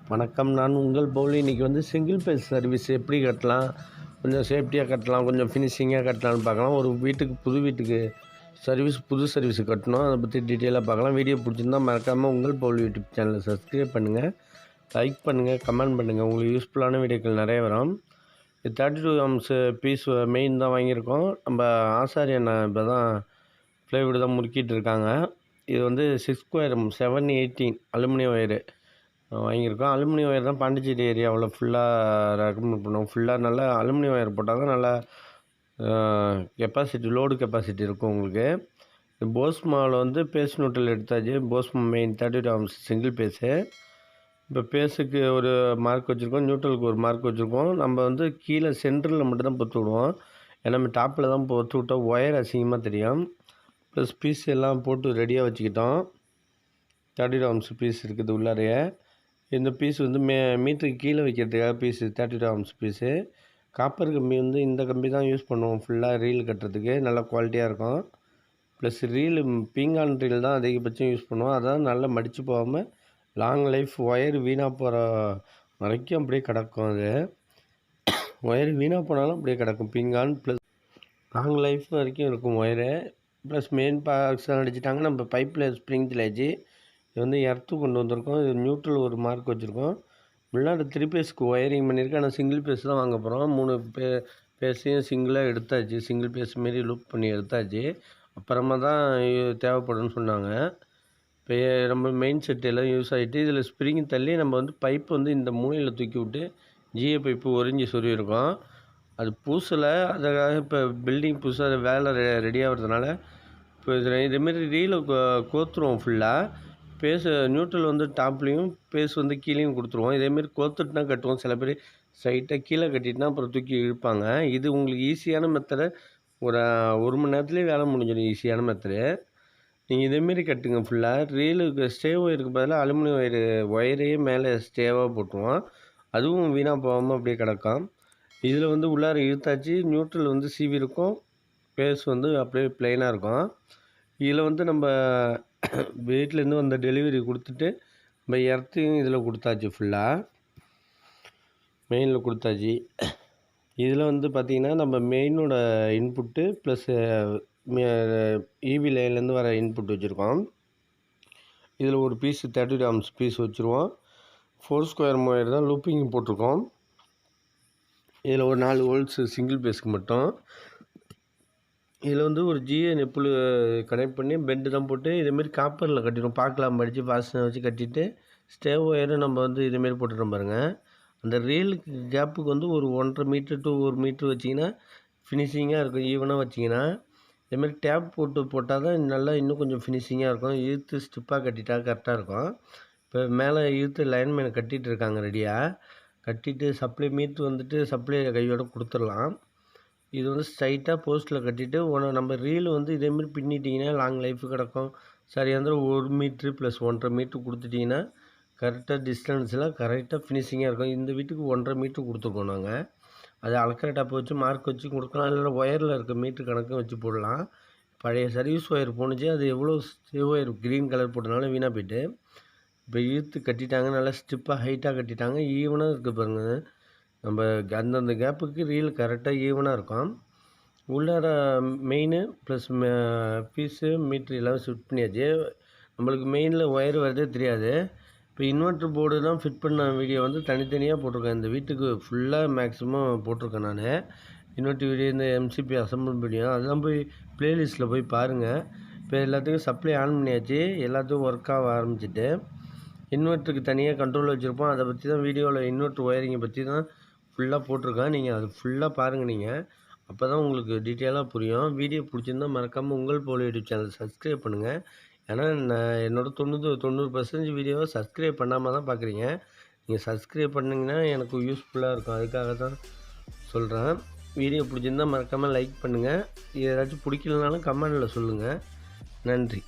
வணக்கம். நான் உங்கள் பவுல். இன்றைக்கி வந்து சிங்கிள் பேஸ் சர்வீஸ் எப்படி கட்டலாம், கொஞ்சம் சேஃப்டியாக கட்டலாம், கொஞ்சம் ஃபினிஷிங்காக கட்டலாம்னு பார்க்கலாம். ஒரு வீட்டுக்கு புது புது சர்வீஸ் கட்டணும், அதை பற்றி டீட்டெயிலாக பார்க்கலாம். வீடியோ பிடிச்சிருந்தா மறக்காமல் உங்கள் பவுல் யூடியூப் சேனலை சப்ஸ்கிரைப் பண்ணுங்கள், லைக் பண்ணுங்கள், கமெண்ட் பண்ணுங்கள். உங்களுக்கு யூஸ்ஃபுல்லான வீடியோக்கள் நிறைய வரும். 32 ஆம்ஸ் பீஸ் மெயின் தான் வாங்கியிருக்கோம். நம்ம ஆசாரியன் இப்போ தான் ப்ளைவுட் தான் முறுக்கிட்டு இருக்காங்க. இது வந்து 6 ஸ்கொயர் 718 அலுமினியம் ஒயரு வாங்கியிருக்கோம். அலுமினியம் ஒயர் தான் பாண்டிச்சேரி ஏரியாவில் ஃபுல்லாக ரெக்கமெண்ட் பண்ணுவோம். ஃபுல்லாக நல்லா அலுமினியம் ஒயர் போட்டால் தான் நல்லா லோடு கெப்பாசிட்டி இருக்கும் உங்களுக்கு. போஸ் மாவில் வந்து பேஸ் நியூட்ரல் எடுத்தாச்சு. போஸ் மெயின் 32 ஆம்ஸ் சிங்கிள் பேஸு. இப்போ பேஸுக்கு ஒரு மார்க் வச்சுருக்கோம், நியூட்ரலுக்கு ஒரு மார்க் வச்சுருக்கோம். நம்ம வந்து கீழே சென்டரில் மட்டும்தான் பொத்து விடுவோம். ஏன்னா நம்ம டாப்பில் தான் பொத்து விட்டால் ஒயர் அசிங்கமாக தெரியும். ப்ளஸ் பீஸ் எல்லாம் போட்டு ரெடியாக வச்சுக்கிட்டோம். 32 ஆம்ஸ் பீஸ் இருக்குது உள்ளாரையே. இந்த பீஸ் வந்து மீட்டருக்கு கீழே வைக்கிறதுக்காக பீஸு 32 ஆம்ஸ் பீஸு. காப்பர் கம்பி வந்து இந்த கம்பி தான் யூஸ் பண்ணுவோம் ஃபுல்லாக ரீல் கட்டுறதுக்கு, நல்லா குவாலிட்டியாக இருக்கும். ப்ளஸ் ரீலு பீங்கான் ரீல் தான் அதிகபட்சம் யூஸ் பண்ணுவோம். அதான் நல்லா மடித்து போகாமல் லாங் லைஃப். ஒயர் வீணாக போகிற வரைக்கும் அப்படியே கிடக்கும். அது ஒயர் வீணாக போனாலும் அப்படியே கிடக்கும் பீங்கான். ப்ளஸ் லாங் லைஃப் வரைக்கும் இருக்கும் ஒயரு. ப்ளஸ் மெயின் பாக்ஸ் அடிச்சிட்டாங்க. நம்ம பைப்பில் ஸ்ப்ரிங் திலாச்சு. இது வந்து எர்த்து கொண்டு வந்திருக்கோம். இது நியூட்ரல் ஒரு மார்க் வச்சுருக்கோம். முன்னாடி 3 பேஸ்க்கு ஒயரிங் பண்ணியிருக்கேன். ஆனால் சிங்கிள் பேஸ் தான் வாங்க போகிறோம். 3 பேஸையும் சிங்கிளாக எடுத்தாச்சு. சிங்கிள் பேஸ் மாரி லூப் பண்ணி எடுத்தாச்சு. அப்புறமா தான் தேவைப்படும்னு சொன்னாங்க. இப்போ நம்ம மெயின் செட் எல்லாம் யூஸ் ஆகிட்டு இதில் ஸ்ப்ரிங் தள்ளி நம்ம வந்து பைப்பு வந்து இந்த மூலையில் தூக்கி விட்டு ஜிஏ பைப்பு ஒரிஞ்சு சொருகிருக்கோம். அது பூசலை. அதுக்காக இப்போ பில்டிங் புதுசாக வேலை ரெடி ஆகிறதுனால இப்போ இதேமாரி ரீலை கோத்துருவோம் ஃபுல்லாக. பேஸ் நியூட்ரல் வந்து டாப்லேயும் பேஸ் வந்து கீழேயும் கொடுத்துருவோம். இதேமாரி கோத்துட்டுனா கட்டுவோம். சில பேர் சைட்டாக கீழே கட்டிட்டுனா அப்புறம் தூக்கி இழுப்பாங்க. இது உங்களுக்கு ஈஸியான மெத்தடு. ஒரு மணி நேரத்துலேயே வேலை முடிஞ்சிடும். ஈஸியான மெத்தடு. நீங்கள் இதேமாரி கட்டுங்க ஃபுல்லாக. ரீலுக்கு ஸ்டேவ் ஒயருக்கு பதிலாக அலுமினியம் ஒயரையே மேலே ஸ்டேவாக போட்டுருவோம். அதுவும் வீணாக போகாமல் அப்படியே கிடக்கும். இதில் வந்து உள்ளார இழுத்தாச்சு. நியூட்ரல் வந்து சீவி இருக்கும், பேஸ் வந்து அப்படியே ப்ளைனாக இருக்கும். இதில் வந்து நம்ம வீட்டிலேருந்து வந்த டெலிவரி கொடுத்துட்டு நம்ம எர்த்தையும் இதில் கொடுத்தாச்சு. ஃபுல்லாக மெயினில் கொடுத்தாச்சு. இதில் வந்து பார்த்திங்கன்னா நம்ம மெயினோட இன்புட்டு ப்ளஸ் ஈவி லைன்லேருந்து வர இன்புட் வச்சுருக்கோம். இதில் ஒரு பீஸ் 32 ஆம்ஸ் பீஸ் வச்சுருவோம். 4 ஸ்கொயர் ஒயர் தான் லூப்பிங் போட்டிருக்கோம். இதில் ஒரு 4 ஹோல்ஸு சிங்கிள் பேஸுக்கு மட்டும். இதில் வந்து ஒரு ஜிஏ நெப்புள் கனெக்ட் பண்ணி பெண்டு தான் போட்டு இதேமாரி காப்பரில் கட்டிடுவோம். பார்க்கலாம் படித்து வாசனை வச்சு கட்டிட்டு ஸ்டேவ் ஒயரும் நம்ம வந்து இதேமாரி போட்டுட்டோம் பாருங்கள். அந்த ரீலுக்கு கேப்புக்கு வந்து ஒரு 1.5 மீட்டர் டு 1 மீட்ரு வச்சிங்கன்னா ஃபினிஷிங்காக இருக்கும். ஈவனாக வச்சிங்கன்னா இதேமாரி டேப் போட்டால் தான் நல்லா இன்னும் கொஞ்சம் ஃபினிஷிங்காக இருக்கும். இழுத்து ஸ்டிப்பாக கட்டிட்டா கரெக்டாக இருக்கும். இப்போ மேலே இழுத்து லைன்மேனை கட்டிகிட்டு இருக்காங்க ரெடியாக. கட்டிட்டு சப்ளை மீட்ரு வந்துட்டு சப்ளை கையோடு கொடுத்துடலாம். இது வந்து ஸ்ட்ரைட்டாக போஸ்ட்டில் கட்டிட்டு நம்ம ரீல் வந்து இதேமாரி பின்னிட்டிங்கன்னா லாங் லைஃபு கிடக்கும். சரியாக 1 மீட்ரு ப்ளஸ் 1.5 மீட்ரு கொடுத்துட்டிங்கன்னா கரெக்டாக டிஸ்டன்ஸில் கரெக்டாக ஃபினிஷிங்காக இருக்கும். இந்த வீட்டுக்கு 1.5 மீட்ரு கொடுத்துருக்கோம் நாங்கள். அது அளக்கிற டாப்பை வச்சு மார்க் வச்சு கொடுக்கலாம். இல்லை ஒயரில் இருக்க மீட்ரு கணக்கும் வச்சு போடலாம். பழைய சர்வீஸ் ஒயர் போணுச்சு. அது எவ்வளோ ஒயர் க்ரீன் கலர் போட்டனால வீணாக போய்ட்டு இப்போ இழுத்து கட்டிட்டாங்க. நல்லா ஸ்டிப்பாக ஹைட்டாக கட்டிட்டாங்க. ஈவனாக இருக்குது பாருங்கள். நம்ம அந்தந்த கேப்புக்கு ரீல் கரெக்டாக ஈவனாக இருக்கும். உள்ளார மெயினு ப்ளஸ் பீஸு மீட்ரு எல்லாம் ஃபிட் பண்ணியாச்சு. நம்மளுக்கு மெயினில் ஒயர் வரதே தெரியாது. இப்போ இன்வெர்ட்ரு போர்டு தான் ஃபிட் பண்ண வீடியோ வந்து தனித்தனியாக போட்டிருக்கேன். இந்த வீட்டுக்கு ஃபுல்லாக மேக்ஸிமம் போட்டிருக்கேன் நான். இன்வெர்ட்ரு வீடியோ, இந்த எம்சிபி அசம்பிள் வீடியோ அதெல்லாம் போய் ப்ளேலிஸ்ட்டில் போய் பாருங்கள். இப்போ எல்லாத்துக்கும் சப்ளை ஆன் பண்ணியாச்சு. எல்லாத்துக்கும் ஒர்க் ஆக ஆரம்பிச்சிட்டு இன்வெர்ட்டருக்கு தனியாக கண்ட்ரோல் வச்சுருப்போம். அதை பற்றி தான் வீடியோவில் இன்வெர்ட்ரு ஒயரிங்கை பற்றி தான் ஃபுல்லாக போட்டிருக்கேன். நீங்கள் அது ஃபுல்லாக பாருங்கள். நீங்கள் அப்போ தான் உங்களுக்கு டீட்டெயிலாக புரியும். வீடியோ பிடிச்சிருந்தால் மறக்காமல் உங்கள் போல் யூடியூப் சேனல் சப்ஸ்கிரைப் பண்ணுங்கள். ஏன்னா நான் என்னோட 90% வீடியோவை சப்ஸ்கிரைப் பண்ணாமல் தான் பார்க்குறீங்க. நீங்கள் சப்ஸ்கிரைப் பண்ணிங்கன்னா எனக்கு யூஸ்ஃபுல்லாக இருக்கும். அதுக்காக தான் சொல்கிறேன். வீடியோ பிடிச்சிருந்தால் மறக்காமல் லைக் பண்ணுங்கள். ஏதாச்சும் பிடிக்கலனாலும் கமெண்டில் சொல்லுங்கள். நன்றி.